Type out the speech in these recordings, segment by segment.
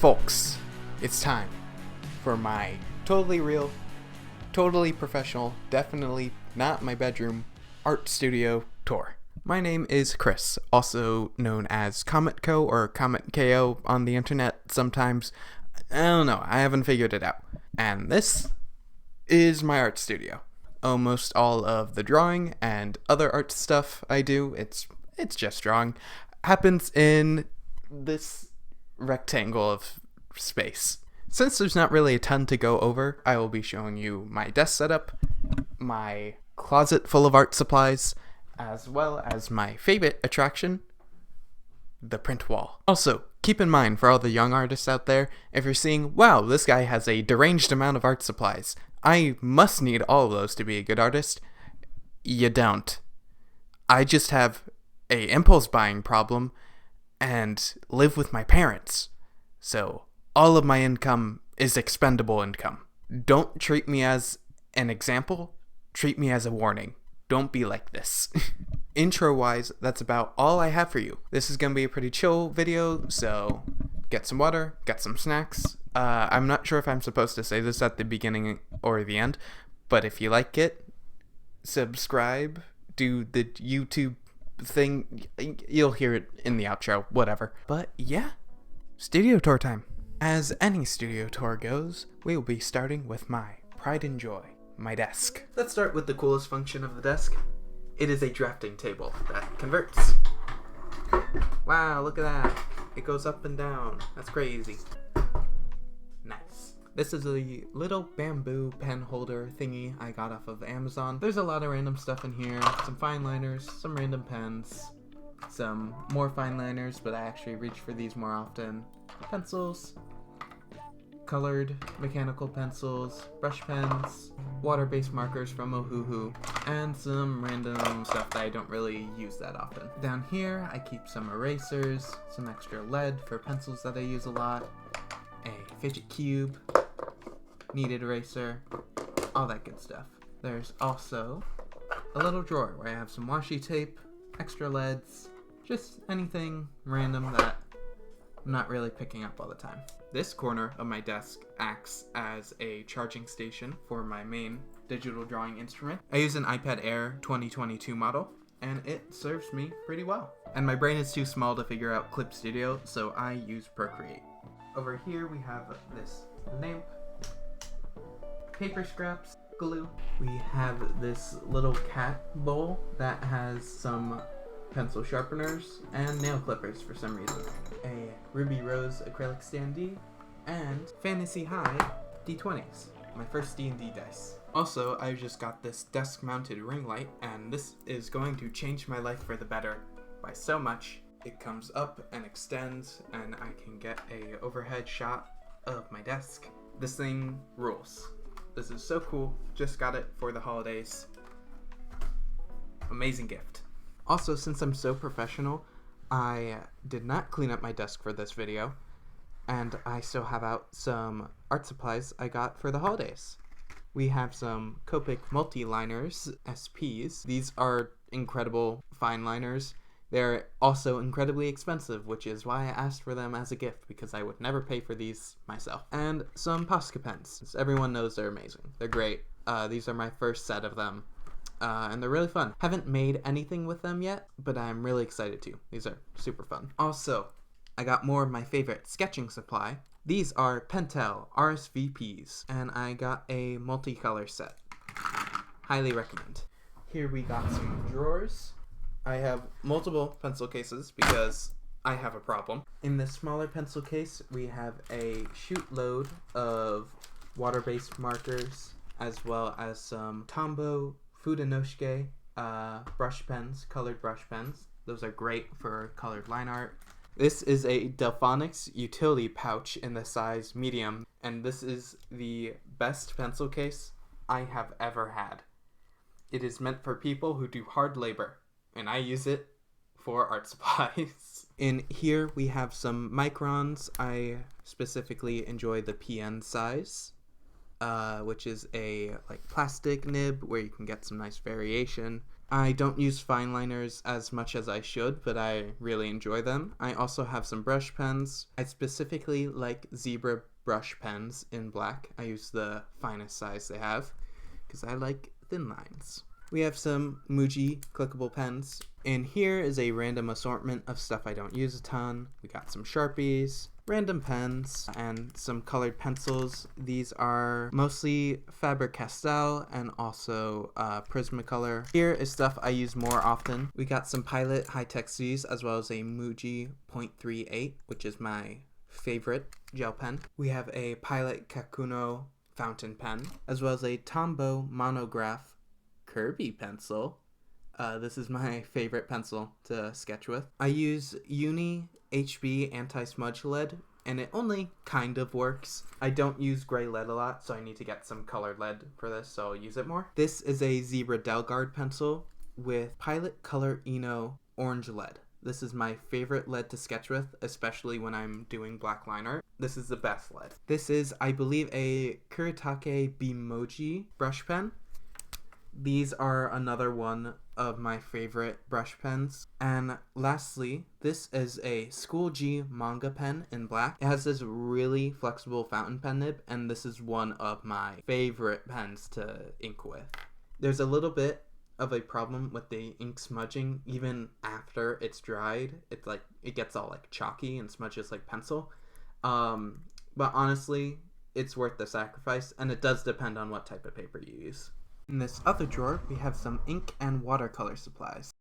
Folks, it's time for my totally real, totally professional, definitely not my bedroom art studio tour. My name is Chris, also known as CometKo or CometKo on the internet sometimes. I don't know, I haven't figured it out. And this is my art studio. Almost all of the drawing and other art stuff I do, it's just drawing, happens in this rectangle of space. Since there's not really a ton to go over, I will be showing you my desk setup, my closet full of art supplies, as well as my favorite attraction, the print wall. Also, keep in mind for all the young artists out there, if you're seeing, wow, this guy has a deranged amount of art supplies, I must need all of those to be a good artist. You don't. I just have a impulse buying problem and live with my parents. So all of my income is expendable income. Don't treat me as an example, treat me as a warning. Don't be like this. Intro-wise, that's about all I have for you. This is gonna be a pretty chill video, so get some water, get some snacks. I'm not sure if I'm supposed to say this at the beginning or the end, but if you like it, subscribe, do the YouTube thing, you'll hear it in the outro, whatever. But yeah, studio tour time. As any studio tour goes, we will be starting with my pride and joy, my desk. Let's start with the coolest function of the desk. It is a drafting table that converts. Wow, look at that. It goes up and down. That's crazy. Nice. This is a little bamboo pen holder thingy I got off of Amazon. There's a lot of random stuff in here. Some fine liners, some random pens, some more fine liners, but I actually reach for these more often. Pencils, colored mechanical pencils, brush pens, water-based markers from Ohuhu, and some random stuff that I don't really use that often. Down here, I keep some erasers, some extra lead for pencils that I use a lot, a fidget cube, kneaded eraser, all that good stuff. There's also a little drawer where I have some washi tape, extra leads, just anything random that I'm not really picking up all the time. This corner of my desk acts as a charging station for my main digital drawing instrument. I use an iPad Air 2022 model, and it serves me pretty well. And my brain is too small to figure out Clip Studio, so I use Procreate. Over here we have this lamp, paper scraps, glue. We have this little cat bowl that has some pencil sharpeners and nail clippers for some reason. A Ruby Rose acrylic standee and Fantasy High D20s, my first D&D dice. Also, I just got this desk-mounted ring light, and this is going to change my life for the better by so much. It comes up and extends, and I can get a overhead shot of my desk. This thing rules. This is so cool. Just got it for the holidays. Amazing gift. Also, since I'm so professional, I did not clean up my desk for this video, and I still have out some art supplies I got for the holidays. We have some Copic multi-liners, SPs. These are incredible fine liners. They're also incredibly expensive, which is why I asked for them as a gift, because I would never pay for these myself. And some Posca pens. Everyone knows they're amazing. They're great. These are my first set of them. And they're really fun. Haven't made anything with them yet, but I'm really excited to. These are super fun. Also, I got more of my favorite sketching supply. These are Pentel RSVPs, and I got a multicolor set. Highly recommend. Here we got some drawers. I have multiple pencil cases because I have a problem. In this smaller pencil case, we have a shoot load of water-based markers, as well as some Tombow Fudenosuke brush pens, colored brush pens. Those are great for colored line art. This is a Delphonics utility pouch in the size medium, and this is the best pencil case I have ever had. It is meant for people who do hard labor, and I use it for art supplies. In here we have some microns. I specifically enjoy the PN size, which is a plastic nib where you can get some nice variation. I don't use fine liners as much as I should, but I really enjoy them. I also have some brush pens. I specifically like Zebra brush pens in black. I use the finest size they have because I like thin lines. We have some Muji clickable pens. And here is a random assortment of stuff I don't use a ton. We got some Sharpies, random pens, and some colored pencils. These are mostly Faber-Castell and also Prismacolor. Here is stuff I use more often. We got some Pilot high-tech C's as well as a Muji .38, which is my favorite gel pen. We have a Pilot Kakuno fountain pen, as well as a Tombow monograph Kirby pencil. This is my favorite pencil to sketch with. I use Uni HB anti-smudge lead, and it only kind of works. I don't use gray lead a lot, so I need to get some colored lead for this, so I'll use it more. This is a Zebra Delgard pencil with Pilot Color Eno orange lead. This is my favorite lead to sketch with, especially when I'm doing black line art. This is the best lead. This is, I believe, a Kuretake Bimoji brush pen. These are another one of my favorite brush pens. And lastly, this is a School G manga pen in black. It has this really flexible fountain pen nib, and this is one of my favorite pens to ink with. There's a little bit of a problem with the ink smudging even after it's dried. It's like it gets all like chalky and smudges like pencil. But honestly, it's worth the sacrifice, and it does depend on what type of paper you use. In this other drawer, we have some ink and watercolor supplies.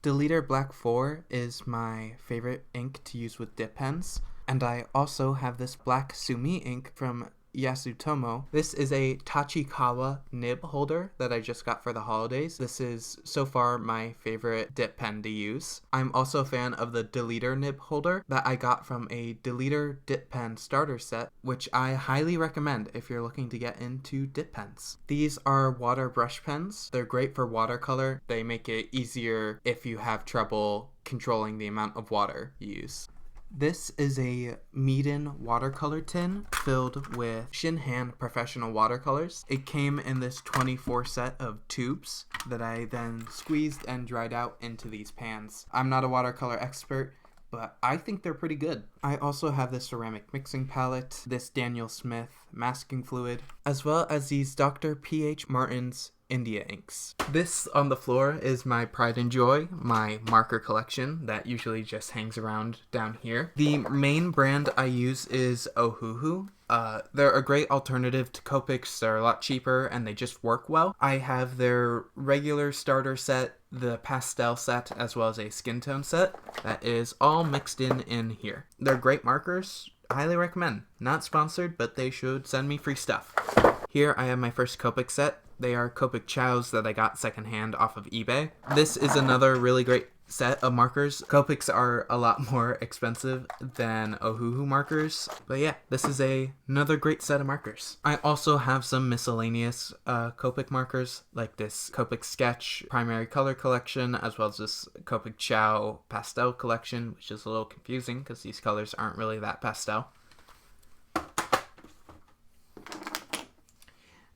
Deleter Black 4 is my favorite ink to use with dip pens, and I also have this black Sumi ink from Yasutomo. This is a Tachikawa nib holder that I just got for the holidays. This is so far my favorite dip pen to use. I'm also a fan of the Deleter nib holder that I got from a Deleter dip pen starter set, which I highly recommend if you're looking to get into dip pens. These are water brush pens. They're great for watercolor. They make it easier if you have trouble controlling the amount of water you use. This is a Meeden watercolor tin filled with Shinhan professional watercolors. It came in this 24 set of tubes that I then squeezed and dried out into these pans. I'm not a watercolor expert, but I think they're pretty good. I also have this ceramic mixing palette, this Daniel Smith masking fluid, as well as these Dr. P.H. Martin's India inks. This on the floor is my pride and joy, my marker collection that usually just hangs around down here. The main brand I use is Ohuhu. They're a great alternative to Copics. They're a lot cheaper and they just work well. I have their regular starter set, the pastel set, as well as a skin tone set that is all mixed in here. They're great markers. Highly recommend. Not sponsored, but they should send me free stuff. Here I have my first Copic set. They are Copic Chows that I got secondhand off of eBay. This is another really great set of markers. Copics are a lot more expensive than Ohuhu markers. But yeah, this is another great set of markers. I also have some miscellaneous Copic markers, like this Copic Sketch Primary Color Collection, as well as this Copic Chow Pastel Collection, which is a little confusing because these colors aren't really that pastel.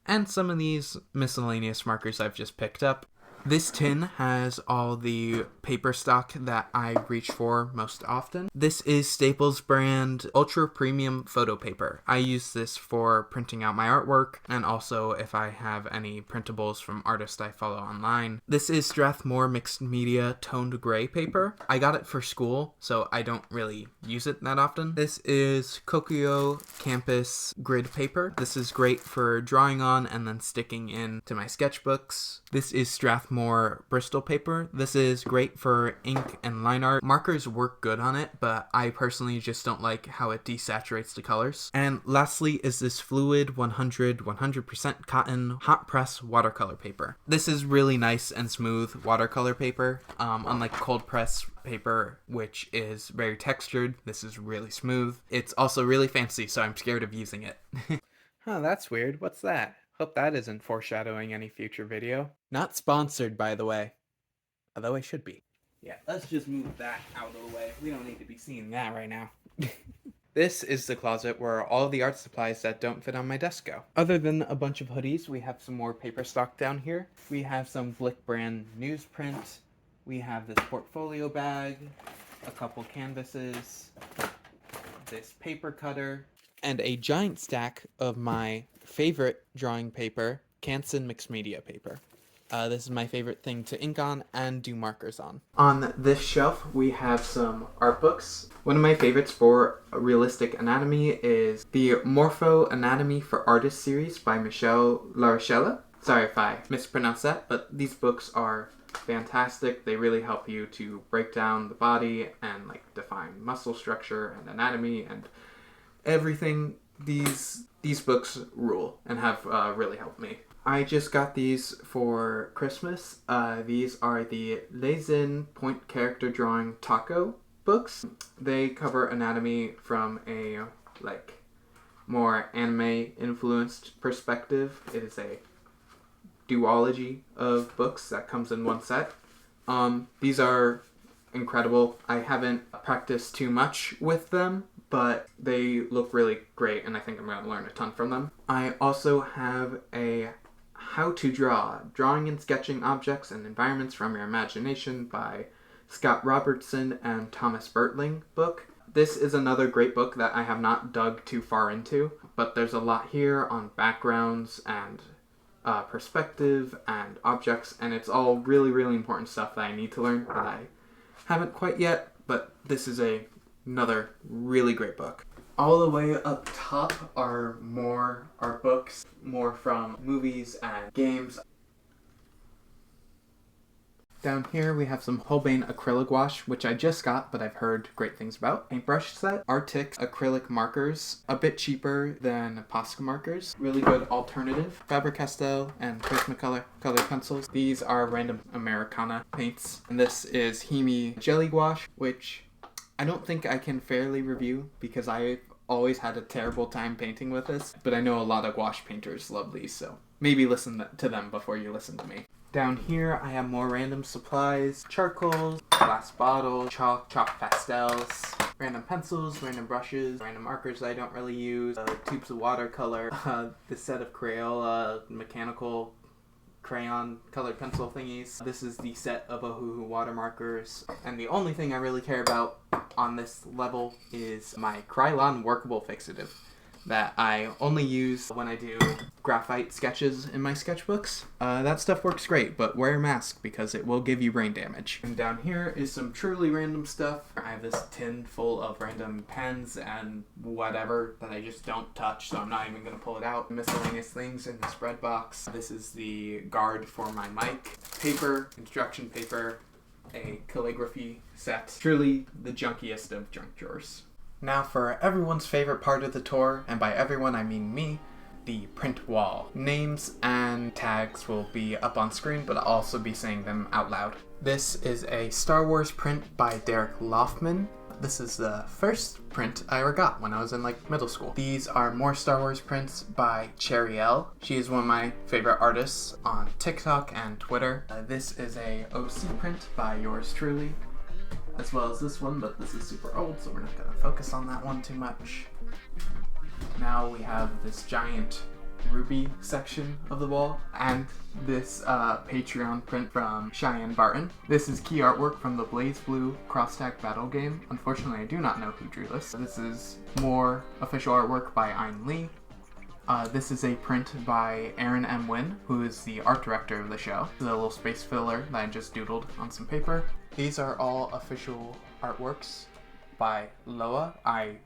And some of these miscellaneous markers I've just picked up. This tin has all the paper stock that I reach for most often. This is Staples brand Ultra Premium Photo Paper. I use this for printing out my artwork and also if I have any printables from artists I follow online. This is Strathmore Mixed Media Toned Gray paper. I got it for school, so I don't really use it that often. This is Kokyo Campus Grid paper. This is great for drawing on and then sticking in to my sketchbooks. This is Strathmore Bristol paper. This is great for ink and line art. Markers work good on it, but I personally just don't like how it desaturates the colors. And lastly is this Fluid 100% cotton hot press watercolor paper. This is really nice and smooth watercolor paper. Unlike cold press paper, which is very textured, this is really smooth. It's also really fancy, so I'm scared of using it. Huh, that's weird. What's that? Hope that isn't foreshadowing any future video. Not sponsored, by the way. Although I should be. Yeah, let's just move that out of the way. We don't need to be seeing that right now. This is the closet where all of the art supplies that don't fit on my desk go. Other than a bunch of hoodies, we have some more paper stock down here. We have some Blick brand newsprint. We have this portfolio bag, a couple canvases, this paper cutter, and a giant stack of my favorite drawing paper, Canson mixed media paper. This is my favorite thing to ink on and do markers on. On this shelf, we have some art books. One of my favorites for realistic anatomy is the Morpho Anatomy for Artists series by Michel Larochelle. Sorry if I mispronounced that, but these books are fantastic. They really help you to break down the body and like define muscle structure and anatomy and everything. These books rule and have really helped me. I just got these for Christmas. These are the Lezen Point Character Drawing Taco books. They cover anatomy from a more anime influenced perspective. It is a duology of books that comes in one set. These are incredible. I haven't practiced too much with them, but they look really great and I think I'm going to learn a ton from them. I also have a How to Draw, Drawing and Sketching Objects and Environments from Your Imagination by Scott Robertson and Thomas Bertling book. This is another great book that I have not dug too far into, but there's a lot here on backgrounds and perspective and objects, and it's all really, really important stuff that I need to learn that I haven't quite yet, but this is another really great book. All the way up top are more art books, more from movies and games. Down here we have some Holbein acrylic gouache, which I just got, but I've heard great things about. Paintbrush set, Arctic acrylic markers, a bit cheaper than Posca markers. Really good alternative. Faber-Castell and Prismacolor colored pencils. These are random Americana paints. And this is Himi jelly gouache, which I don't think I can fairly review because I've always had a terrible time painting with this, but I know a lot of gouache painters love these, so maybe listen to them before you listen to me. Down here I have more random supplies, charcoals, glass bottles, chalk pastels, random pencils, random brushes, random markers I don't really use, tubes of watercolor, this set of Crayola mechanical crayon colored pencil thingies. This is the set of Ohuhu water markers, and the only thing I really care about on this level is my Krylon workable fixative that I only use when I do graphite sketches in my sketchbooks. That stuff works great, but wear a mask because it will give you brain damage. And down here is some truly random stuff. I have this tin full of random pens and whatever that I just don't touch, so I'm not even going to pull it out. Miscellaneous things in this bread box. This is the guard for my mic. Paper, instruction paper, a calligraphy set. Truly the junkiest of junk drawers. Now for everyone's favorite part of the tour, and by everyone I mean me, the print wall. Names and tags will be up on screen, but I'll also be saying them out loud. This is a Star Wars print by Derek Loffman. This is the first print I ever got when I was in middle school. These are more Star Wars prints by Cherry L. She is one of my favorite artists on TikTok and Twitter. This is a OC print by yours truly, as well as this one, but this is super old, so we're not going to focus on that one too much. Now we have this giant ruby section of the wall, and this Patreon print from Cheyenne Barton. This is key artwork from the Blaze Blue Crosstag Battle game. Unfortunately, I do not know who drew this. This is more official artwork by Ein Lee. This is a print by Aaron M. Wynn, who is the art director of the show. This is a little space filler that I just doodled on some paper. These are all official artworks by Loa. I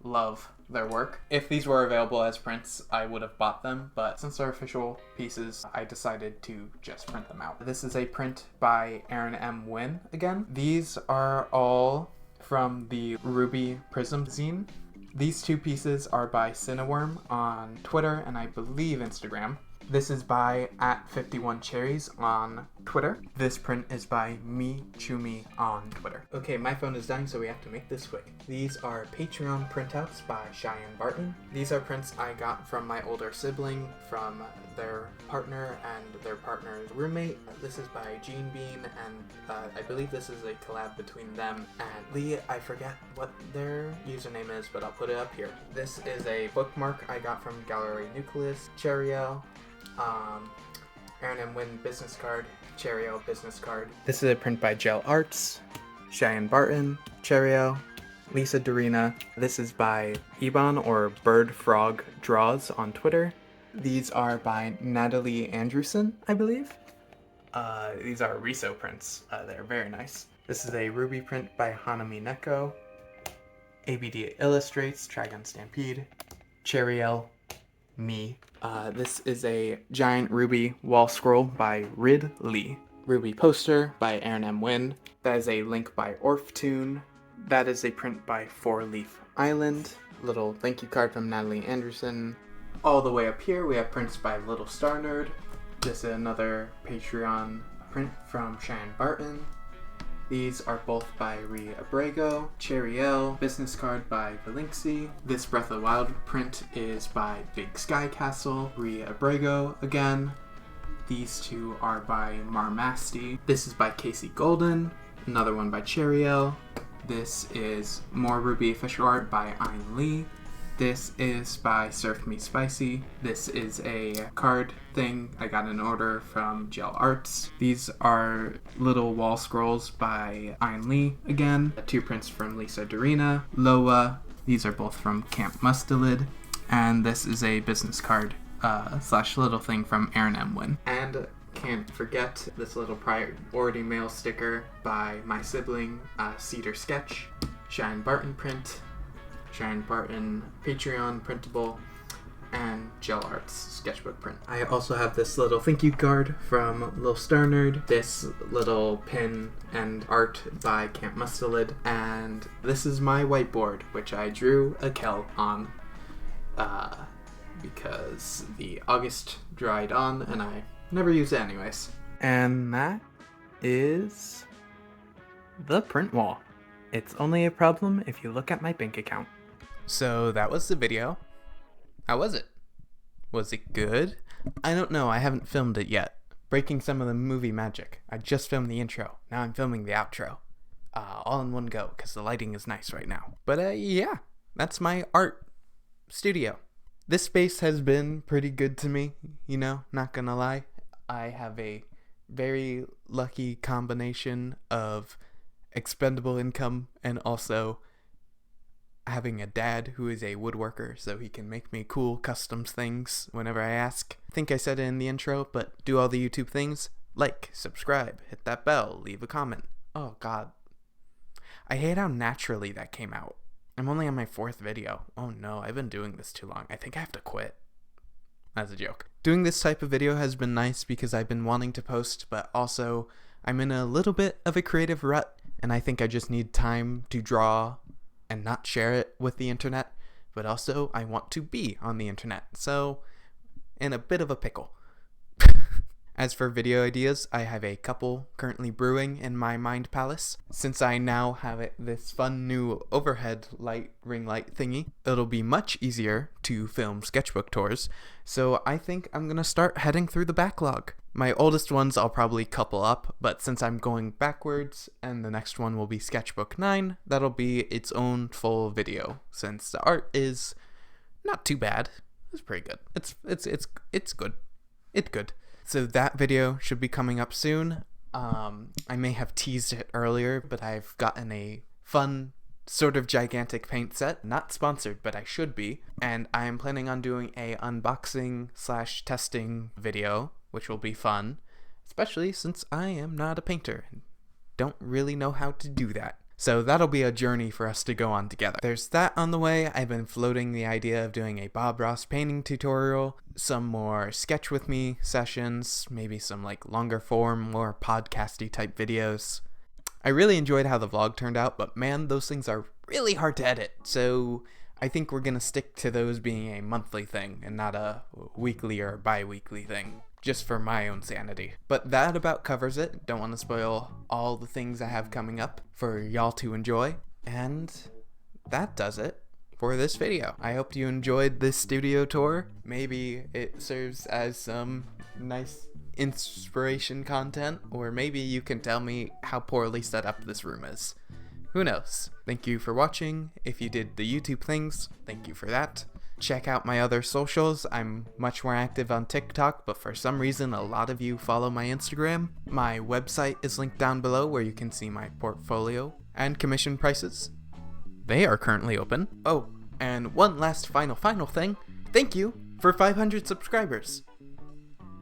love their work. If these were available as prints, I would have bought them, but since they're official pieces, I decided to just print them out. This is a print by Aaron M. Wynn again. These are all from the Ruby Prism zine. These two pieces are by Cineworm on Twitter and I believe Instagram. This is by @51cherries on Twitter. This print is by Me Chumi on Twitter. Okay, my phone is dying, so we have to make this quick. These are Patreon printouts by Cheyenne Barton. These are prints I got from my older sibling, from their partner and their partner's roommate. This is by Gene Bean, and I believe this is a collab between them and Lee. I forget what their username is, but I'll put it up here. This is a bookmark I got from Gallery Nucleus, Cheerio, Aaron M. Wynn business card, Cheerio business card. This is a print by Gel Arts, Cheyenne Barton, Cheerio, Lisa Dorina. This is by Ebon or Bird Frog Draws on Twitter. These are by Natalie Andrewson, I believe. These are Riso prints. They're very nice. This is a Ruby print by Hanami Neko. ABD Illustrates, Trigon Stampede, Cheeriel, me. This is a giant Ruby wall scroll by Rid Lee. Ruby poster by Aaron M. Wynn. That is a link by Orftune. That is a print by Four Leaf Island. Little thank you card from Natalie Anderson. All the way up here we have prints by Little Star Nerd. This is another Patreon print from Cheyenne Barton. These are both by Rhea Abrego, Cheeriel, business card by Valinxi. This Breath of the Wild print is by Big Sky Castle, Rhea Abrego again. These two are by Marmasty. This is by Casey Golden, another one by Cheeriel. This is more Ruby official art by Ein Lee. This is by Surf Me Spicy. This is a card thing I got an order from Gel Arts. These are little wall scrolls by Ein Lee again. Two prints from Lisa Dorina, Loa. These are both from Camp Mustelid. And this is a business card slash little thing from Aaron M. Wynn. And can't forget this little priority mail sticker by my sibling, Cedar Sketch, Cheyenne Barton print, Cheyenne Barton Patreon printable, and Gel Arts sketchbook print. I also have this little thank you card from Little Star Nerd, this little pin and art by Camp Mustelid, and this is my whiteboard, which I drew a Kel on because the August dried on and I never use it anyways. And that is the print wall. It's only a problem if you look at my bank account. So that was the video. How was it? Was it good? I don't know, I haven't filmed it yet. Breaking some of the movie magic. I just filmed the intro. Now I'm filming the outro. All in one go, because the lighting is nice right now. But yeah, that's my art studio. This space has been pretty good to me, not gonna lie. I have a very lucky combination of expendable income and also having a dad who is a woodworker, so he can make me cool customs things whenever I ask. I think I said it in the intro, but do all the YouTube things. Like, subscribe, hit that bell, leave a comment. Oh god. I hate how naturally that came out. I'm only on my 4th video. Oh no, I've been doing this too long. I think I have to quit. That's a joke. Doing this type of video has been nice because I've been wanting to post, but also I'm in a little bit of a creative rut, and I think I just need time to draw and not share it with the internet, but also I want to be on the internet, so in a bit of a pickle. As for video ideas, I have a couple currently brewing in my mind palace. Since I now have this fun new overhead ring light thingy, it'll be much easier to film sketchbook tours, so I think I'm gonna start heading through the backlog. My oldest ones I'll probably couple up, but since I'm going backwards and the next one will be Sketchbook 9, that'll be its own full video, since the art is not too bad. It's pretty good. It's good. It's good. So that video should be coming up soon. I may have teased it earlier, but I've gotten a fun sort of gigantic paint set. Not sponsored, but I should be. And I am planning on doing a unboxing / testing video, which will be fun, especially since I am not a painter and don't really know how to do that. So that'll be a journey for us to go on together. There's that on the way. I've been floating the idea of doing a Bob Ross painting tutorial, some more sketch with me sessions, maybe some longer form, more podcasty type videos. I really enjoyed how the vlog turned out, but man, those things are really hard to edit. So I think we're gonna stick to those being a monthly thing and not a weekly or bi-weekly thing, just for my own sanity. But that about covers it. Don't want to spoil all the things I have coming up for y'all to enjoy. And that does it for this video. I hope you enjoyed this studio tour. Maybe it serves as some nice inspiration content, or maybe you can tell me how poorly set up this room is. Who knows? Thank you for watching. If you did the YouTube things, thank you for that. Check out my other socials. I'm much more active on TikTok, but for some reason a lot of you follow my Instagram. My website is linked down below where you can see my portfolio and commission prices. They are currently open. Oh, and one last final thing. Thank you for 500 subscribers.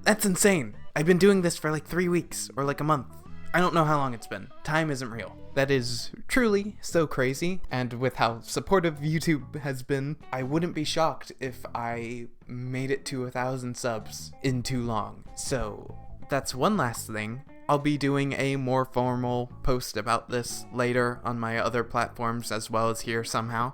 That's insane. I've been doing this for like 3 weeks or like a month. I don't know how long it's been. Time isn't real. That is truly so crazy, and with how supportive YouTube has been, I wouldn't be shocked if I made it to 1,000 subs in too long. So that's one last thing. I'll be doing a more formal post about this later on my other platforms as well as here somehow.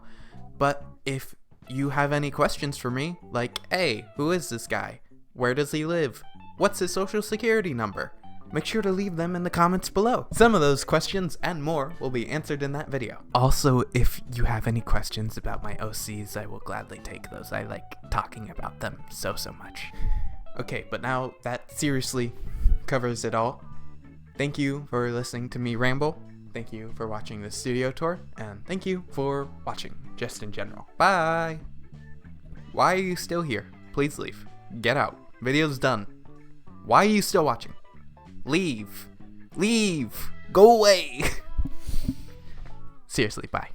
But if you have any questions for me, like, hey, who is this guy? Where does he live? What's his social security number? Make sure to leave them in the comments below. Some of those questions and more will be answered in that video. Also, if you have any questions about my OCs, I will gladly take those. I like talking about them so much. Okay, but now that seriously covers it all. Thank you for listening to me ramble. Thank you for watching this studio tour. And thank you for watching, just in general. Bye! Why are you still here? Please leave. Get out. Video's done. Why are you still watching? Leave. Leave. Go away. Seriously, bye.